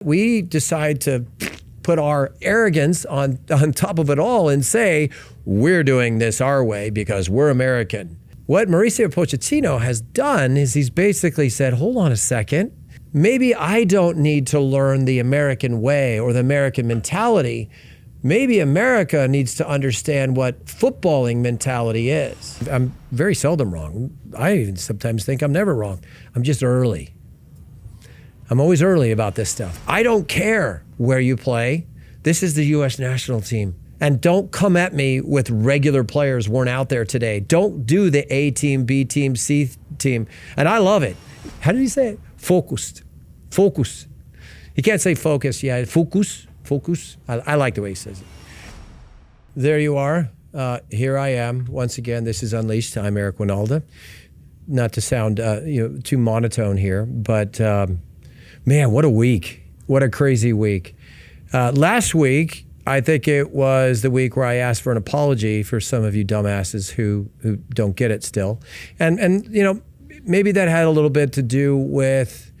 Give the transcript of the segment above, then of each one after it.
We decide to put our arrogance on top of it all and say, we're doing this our way because we're American. What Mauricio Pochettino has done is he's basically said, hold on a second, maybe I don't need to learn the American way or the American mentality. Maybe America needs to understand what footballing mentality is. I'm very seldom wrong. I even sometimes think I'm never wrong. I'm just early. I'm always early about this stuff. I don't care where you play. This is the U.S. national team. And don't come at me with regular players weren't out there today. Don't do the A team, B team, C team. And I love it. How did he say it? Focused. Focus. He can't say focus. Yeah, focus. Focus. I like the way he says it. There you are. Here I am. Once again, this is Unleashed. I'm Eric Wynalda. Not to sound too monotone here, but man, what a week. What a crazy week. Last week, I think it was the week where I asked for an apology for some of you dumbasses who don't get it still. And you know, maybe that had a little bit to do with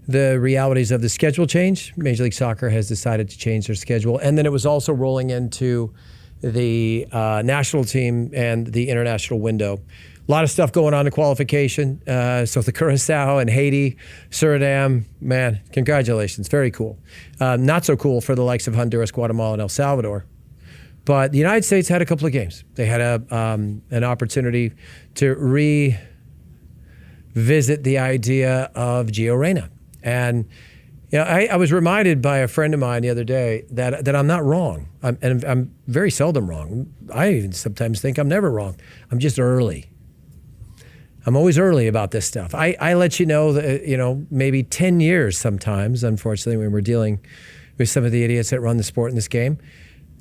the realities of the schedule change. Major League Soccer has decided to change their schedule. And then it was also rolling into the national team and the international window. A lot of stuff going on in qualification. So the Curacao and Haiti, Suriname, man, congratulations. Very cool. Not so cool for the likes of Honduras, Guatemala, and El Salvador. But the United States had a couple of games. They had an opportunity to revisit the idea of Gio Reyna. And you know, I was reminded by a friend of mine the other day that I'm not wrong. I'm very seldom wrong. I even sometimes think I'm never wrong. I'm just early. I'm always early about this stuff. I let you know that, maybe 10 years sometimes, unfortunately, when we're dealing with some of the idiots that run the sport in this game,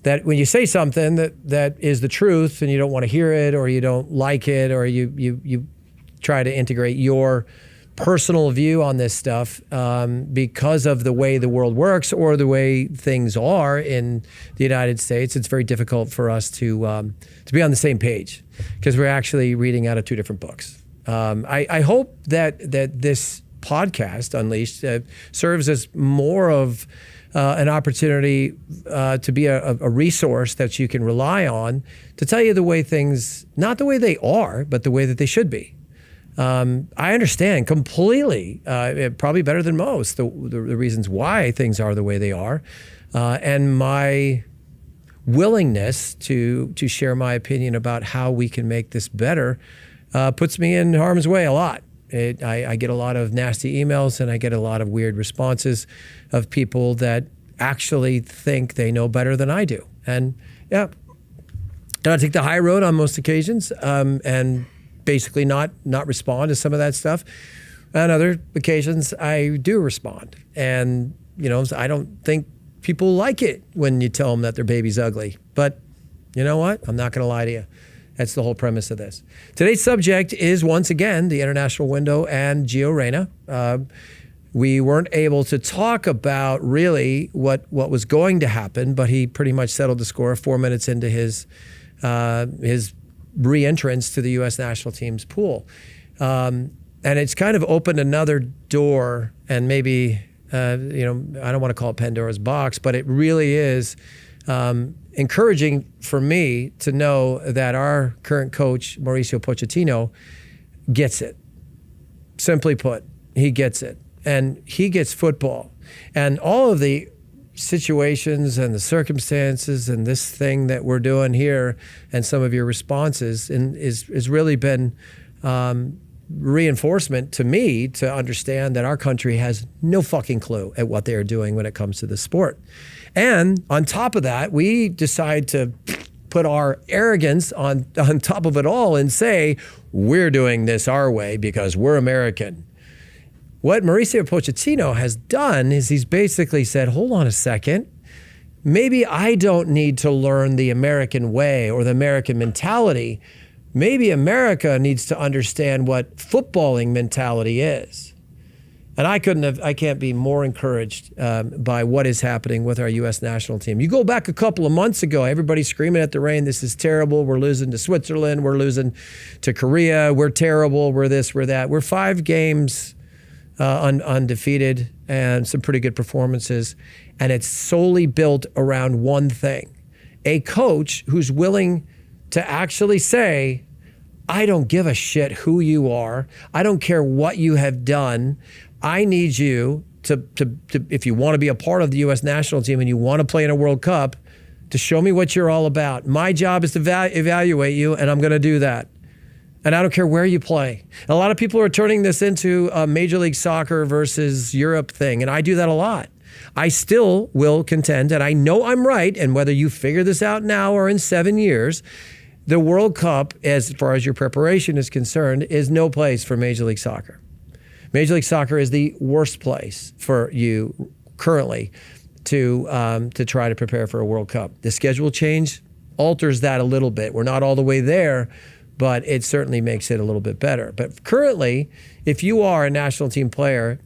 that when you say something that is the truth and you don't want to hear it or you don't like it or you try to integrate your personal view on this stuff because of the way the world works or the way things are in the United States, it's very difficult for us to be on the same page because we're actually reading out of two different books. I hope that this podcast, Unleashed, serves as more of an opportunity to be a resource that you can rely on to tell you the way things, not the way they are, but the way that they should be. I understand completely, probably better than most, the reasons why things are the way they are, and my willingness to share my opinion about how we can make this better puts me in harm's way a lot. I get a lot of nasty emails and I get a lot of weird responses of people that actually think they know better than I do. And yeah, I take the high road on most occasions and basically not respond to some of that stuff. On other occasions, I do respond. And, I don't think people like it when you tell them that their baby's ugly. But you know what? I'm not going to lie to you. That's the whole premise of this. Today's subject is, once again, the international window and Gio Reyna. We weren't able to talk about really what was going to happen, but he pretty much settled the score 4 minutes into his re-entrance to the U.S. national team's pool. And it's kind of opened another door, and maybe, I don't want to call it Pandora's box, but it really is encouraging for me to know that our current coach, Mauricio Pochettino, gets it. Simply put, he gets it. And he gets football. And all of the situations and the circumstances and this thing that we're doing here and some of your responses is really been reinforcement to me to understand that our country has no fucking clue at what they are doing when it comes to the sport. And on top of that, we decide to put our arrogance on top of it all and say, we're doing this our way because we're American. What Mauricio Pochettino has done is he's basically said, hold on a second, maybe I don't need to learn the American way or the American mentality. Maybe America needs to understand what footballing mentality is. And I can't be more encouraged by what is happening with our U.S. national team. You go back a couple of months ago, everybody's screaming at the rain, this is terrible, we're losing to Switzerland, we're losing to Korea, we're terrible, we're this, we're that. We're 5 games undefeated, and some pretty good performances. And it's solely built around one thing: a coach who's willing to actually say, I don't give a shit who you are. I don't care what you have done. I need you to if you want to be a part of the U.S. national team and you want to play in a World Cup, to show me what you're all about. My job is to evaluate you, and I'm going to do that. And I don't care where you play. And a lot of people are turning this into a Major League Soccer versus Europe thing, and I do that a lot. I still will contend, and I know I'm right, and whether you figure this out now or in 7 years, the World Cup, as far as your preparation is concerned, is no place for Major League Soccer. Major League Soccer is the worst place for you currently to try to prepare for a World Cup. The schedule change alters that a little bit. We're not all the way there, but it certainly makes it a little bit better. But currently, if you are a national team player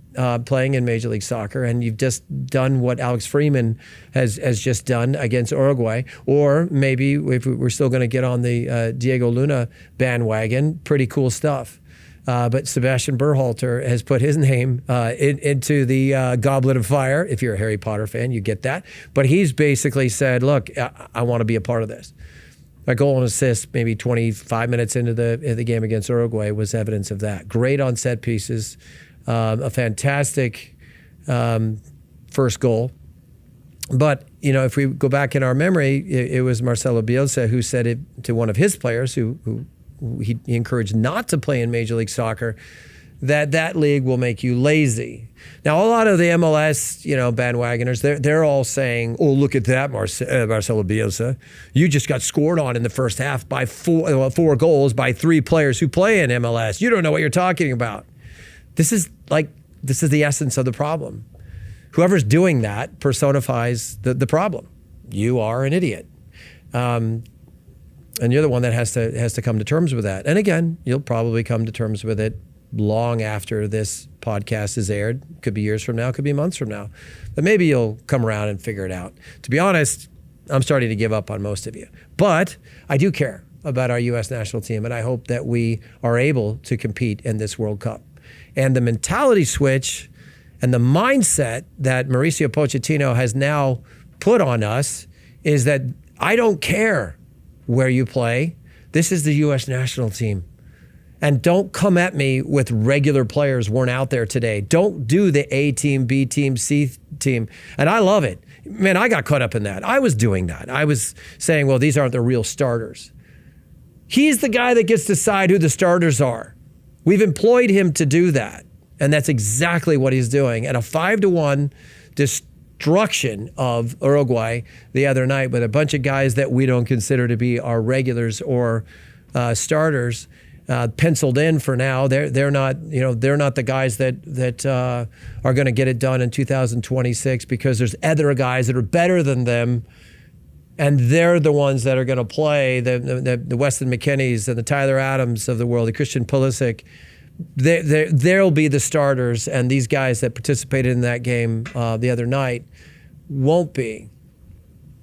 playing in Major League Soccer and you've just done what Alex Freeman has just done against Uruguay, or maybe if we're still going to get on the Diego Luna bandwagon, pretty cool stuff. But Sebastian Berhalter has put his name into the Goblet of Fire. If you're a Harry Potter fan, you get that. But he's basically said, look, I want to be a part of this. My goal and assist, maybe 25 minutes into the game against Uruguay, was evidence of that. Great on set pieces, a fantastic first goal. But, if we go back in our memory, it was Marcelo Bielsa who said it to one of his players who he encouraged not to play in Major League Soccer, that league will make you lazy. Now, a lot of the MLS, bandwagoners, they're all saying, oh, look at that, Marcelo Bielsa. You just got scored on in the first half by four goals by 3 players who play in MLS. You don't know what you're talking about. This is the essence of the problem. Whoever's doing that personifies the problem. You are an idiot. And you're the one that has to come to terms with that. And again, you'll probably come to terms with it long after this podcast is aired. Could be years from now, could be months from now. But maybe you'll come around and figure it out. To be honest, I'm starting to give up on most of you. But I do care about our U.S. national team, and I hope that we are able to compete in this World Cup. And the mentality switch and the mindset that Mauricio Pochettino has now put on us is that I don't care where you play. This is the U.S. national team. And don't come at me with regular players weren't out there today. Don't do the A team, B team, C team. And I love it. Man, I got caught up in that. I was doing that. I was saying, well, these aren't the real starters. He's the guy that gets to decide who the starters are. We've employed him to do that. And that's exactly what he's doing. And a 5-1 destruction of Uruguay the other night with a bunch of guys that we don't consider to be our regulars or starters. Penciled in for now. They're not the guys that are going to get it done in 2026 because there's other guys that are better than them, and they're the ones that are going to play the Weston McKennies and the Tyler Adams of the world, the Christian Pulisic. They'll be the starters, and these guys that participated in that game the other night won't be.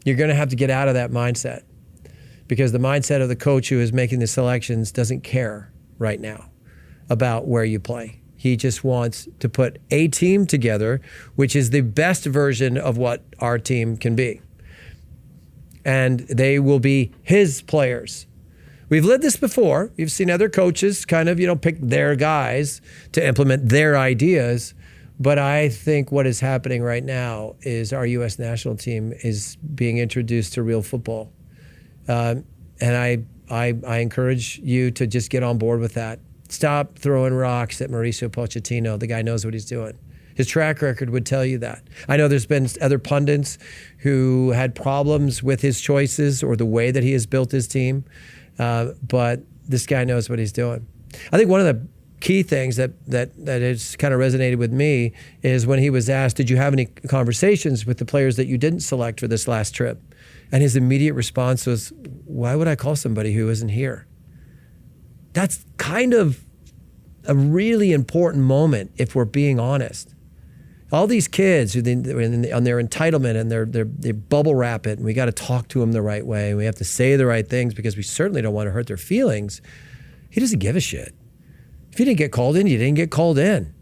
You're going to have to get out of that mindset. Because the mindset of the coach who is making the selections doesn't care right now about where you play. He just wants to put a team together, which is the best version of what our team can be. And they will be his players. We've lived this before. You've seen other coaches kind of, pick their guys to implement their ideas. But I think what is happening right now is our U.S. national team is being introduced to real football. And I encourage you to just get on board with that. Stop throwing rocks at Mauricio Pochettino. The guy knows what he's doing. His track record would tell you that. I know there's been other pundits who had problems with his choices or the way that he has built his team, but this guy knows what he's doing. I think one of the key things that has kind of resonated with me is when he was asked, did you have any conversations with the players that you didn't select for this last trip? And his immediate response was, why would I call somebody who isn't here? That's kind of a really important moment if we're being honest. All these kids on their entitlement and they bubble wrap it, and we got to talk to them the right way, and we have to say the right things because we certainly don't want to hurt their feelings. He doesn't give a shit. If you didn't get called in, you didn't get called in.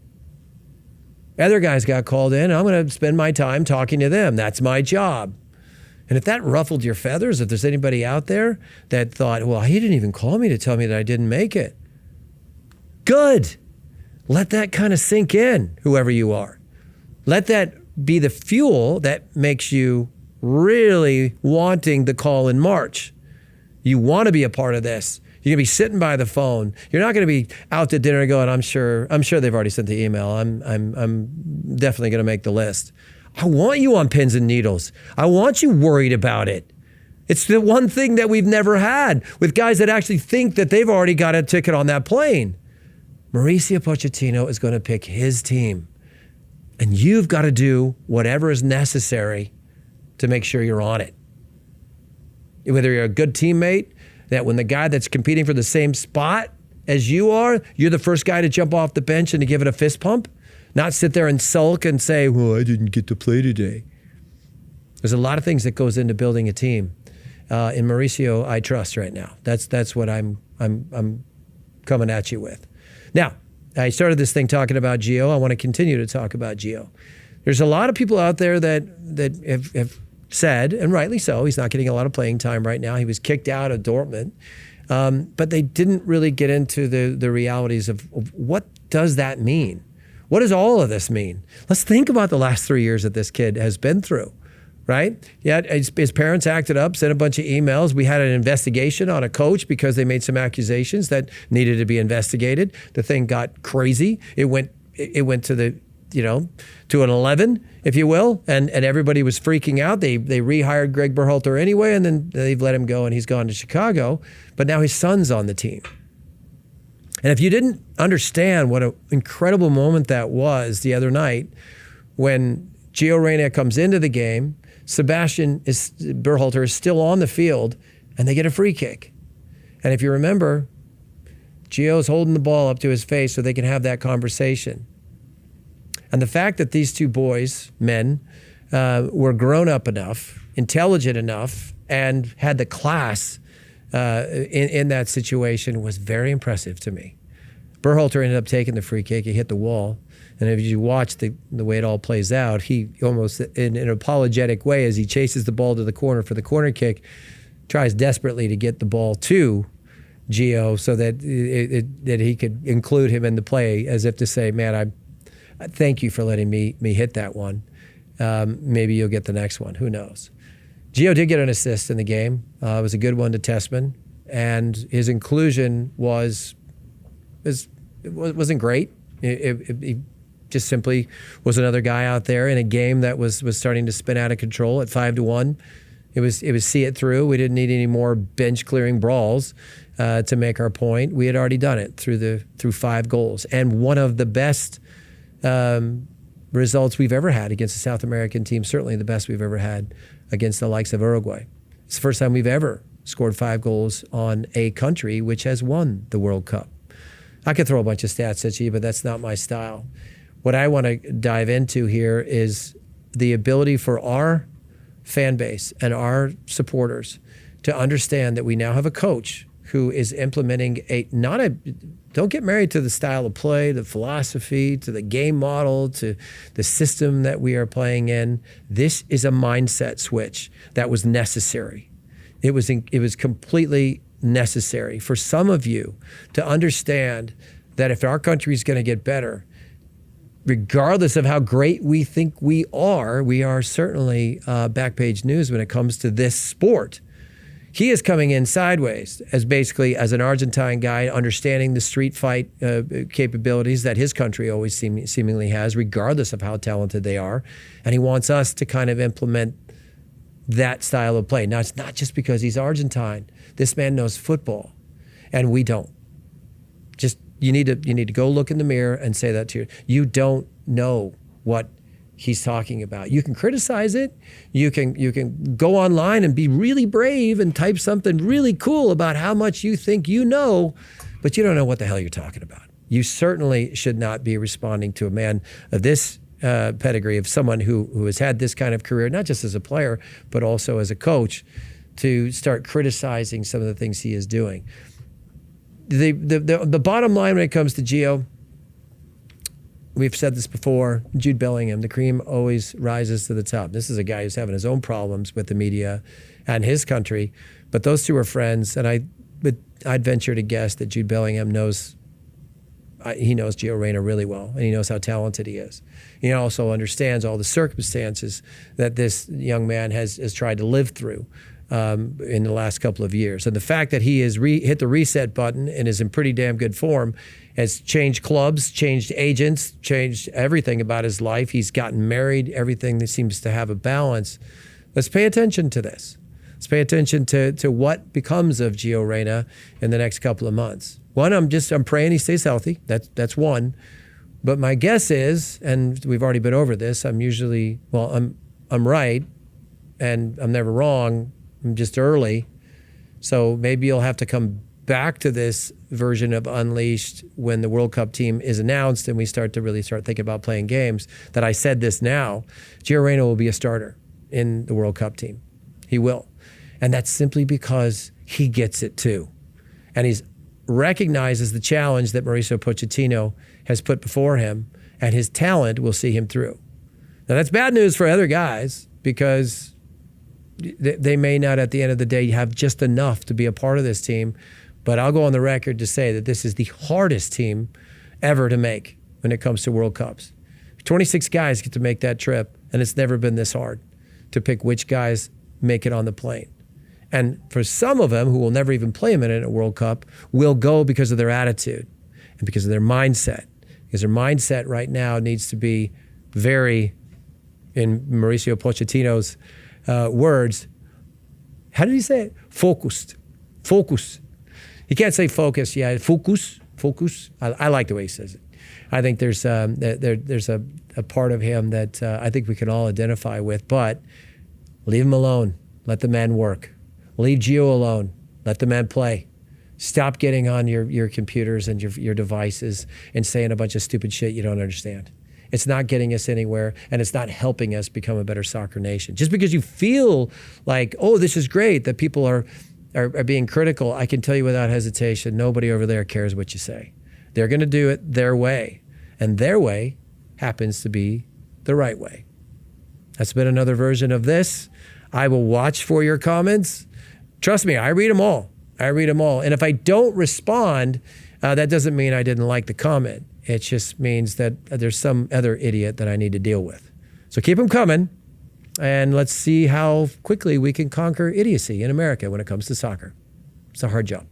Other guys got called in. I'm going to spend my time talking to them. That's my job. And if that ruffled your feathers, if there's anybody out there that thought, well, he didn't even call me to tell me that I didn't make it. Good. Let that kind of sink in, whoever you are. Let that be the fuel that makes you really wanting the call in March. You want to be a part of this. You're going to be sitting by the phone. You're not going to be out to dinner going, I'm sure they've already sent the email. I'm definitely going to make the list. I want you on pins and needles. I want you worried about it. It's the one thing that we've never had with guys that actually think that they've already got a ticket on that plane. Mauricio Pochettino is going to pick his team. And you've got to do whatever is necessary to make sure you're on it. Whether you're a good teammate, that when the guy that's competing for the same spot as you are, you're the first guy to jump off the bench and to give it a fist pump, not sit there and sulk and say, well, I didn't get to play today. There's a lot of things that goes into building a team. In Mauricio, I trust right now. That's what I'm coming at you with. Now, I started this thing talking about Gio. I want to continue to talk about Gio. There's a lot of people out there that have said, and rightly so, he's not getting a lot of playing time right now. He was kicked out of Dortmund. But they didn't really get into the realities of what does that mean? What does all of this mean? Let's think about the last 3 years that this kid has been through, right? Yeah, his parents acted up, sent a bunch of emails. We had an investigation on a coach because they made some accusations that needed to be investigated. The thing got crazy. It went to the to an 11, if you will, and everybody was freaking out. They rehired Greg Berhalter anyway, and then they've let him go, and he's gone to Chicago. But now his son's on the team. And if you didn't understand what an incredible moment that was the other night when Gio Reyna comes into the game, Berhalter is still on the field, and they get a free kick. And if you remember, Gio's holding the ball up to his face so they can have that conversation. And the fact that these two boys, men, were grown up enough, intelligent enough, and had the class in that situation was very impressive to me. Berhalter ended up taking the free kick. He hit the wall. And if you watch the way it all plays out, he almost, in an apologetic way, as he chases the ball to the corner for the corner kick, tries desperately to get the ball to Gio so that that he could include him in the play, as if to say, man, I thank you for letting me hit that one. Maybe you'll get the next one. Who knows? Gio did get an assist in the game. It was a good one to Tessman. And his inclusion wasn't great. He just simply was another guy out there in a game that was starting to spin out of control at 5-1. It was see it through. We didn't need any more bench clearing brawls to make our point. We had already done it through 5 goals. And one of the best results we've ever had against a South American team, certainly the best we've ever had against the likes of Uruguay. It's the first time we've ever scored 5 goals on a country which has won the World Cup. I could throw a bunch of stats at you, but that's not my style. What I want to dive into here is the ability for our fan base and our supporters to understand that we now have a coach who is implementing don't get married to the style of play, the philosophy, to the game model, to the system that we are playing in. This is a mindset switch that was necessary. It was completely necessary for some of you to understand that if our country is going to get better, regardless of how great we think we are certainly back-page news when it comes to this sport. He is coming in sideways as an Argentine guy, understanding the street fight capabilities that his country always seemingly has, regardless of how talented they are. And he wants us to kind of implement that style of play. Now, it's not just because he's Argentine. This man knows football, and we don't. Just you need to go look in the mirror and say that to you. You don't know what he's talking about. You can criticize it. You can go online and be really brave and type something really cool about how much you think you know, but you don't know what the hell you're talking about. You certainly should not be responding to a man of this pedigree, of someone who has had this kind of career, not just as a player, but also as a coach, to start criticizing some of the things he is doing. The bottom line when it comes to Gio, we've said this before, Jude Bellingham, the cream always rises to the top. This is a guy who's having his own problems with the media and his country, but those two are friends, and I'd venture to guess that Jude Bellingham knows Gio Reyna really well, and he knows how talented he is. He also understands all the circumstances that this young man has tried to live through in the last couple of years. And the fact that he has hit the reset button and is in pretty damn good form has changed clubs, changed agents, changed everything about his life. He's gotten married, everything that seems to have a balance. Let's pay attention to this. Let's pay attention to what becomes of Gio Reyna in the next couple of months. One, I'm praying he stays healthy. That's one. But my guess is, and we've already been over this, I'm right, and I'm never wrong. I'm just early. So maybe you'll have to come back to this version of Unleashed when the World Cup team is announced and we start thinking about playing games, that I said this now. Gio Reyna will be a starter in the World Cup team. He will. And that's simply because he gets it too. And he's recognizes the challenge that Mauricio Pochettino has put before him, and his talent will see him through. Now, that's bad news for other guys because they may not, at the end of the day, have just enough to be a part of this team. But I'll go on the record to say that this is the hardest team ever to make when it comes to World Cups. 26 guys get to make that trip, and it's never been this hard to pick which guys make it on the plane. And for some of them who will never even play a minute at a World Cup will go because of their attitude and because of their mindset. Because their mindset right now needs to be very, in Mauricio Pochettino's words, how did he say it? Focused. Focus. He can't say focus. Yeah, focus. Focus. I like the way he says it. I think there's a part of him that I think we can all identify with, but leave him alone. Let the man work. Leave Gio alone. Let the man play. Stop getting on your computers and your devices and saying a bunch of stupid shit you don't understand. It's not getting us anywhere, and it's not helping us become a better soccer nation. Just because you feel like, oh, this is great, that people are being critical, I can tell you without hesitation, nobody over there cares what you say. They're going to do it their way, and their way happens to be the right way. That's been another version of this. I will watch for your comments. Trust me, I read them all. And if I don't respond, that doesn't mean I didn't like the comment. It just means that there's some other idiot that I need to deal with. So keep them coming, and let's see how quickly we can conquer idiocy in America when it comes to soccer. It's a hard job.